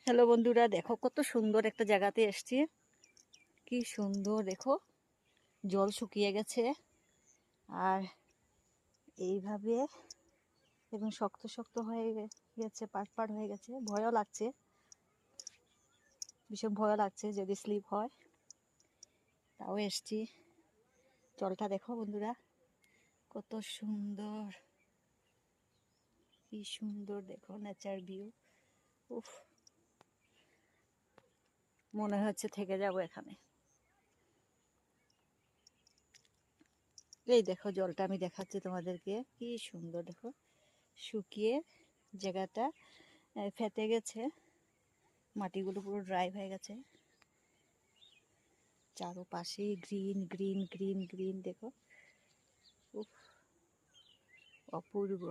Hello বন্ধুরা, দেখো কত সুন্দর একটা জায়গাতে এসছি। কি সুন্দর দেখো, জল শুকিয়ে গেছে আর এইভাবে এবং শক্ত শক্ত হয়ে গেছে, পাট হয়ে গেছে। ভয়ও লাগছে, ভীষণ ভয় লাগছে যদি স্লিপ হয়। তাও এসছি। জলটা দেখো বন্ধুরা, কত সুন্দর, কি সুন্দর দেখো নেচার ভিউ। উফ, মনে হচ্ছে থেকে যাব এখানে। এই দেখো জলটা আমি দেখাচ্ছি তোমাদেরকে, কি সুন্দর দেখো, শুকিয়ে জায়গাটা ফেটে গেছে, মাটিগুলো পুরো ড্রাই হয়ে গেছে। চারোপাশে গ্রিন গ্রিন গ্রিন গ্রিন দেখো, উফ, অপূর্ব।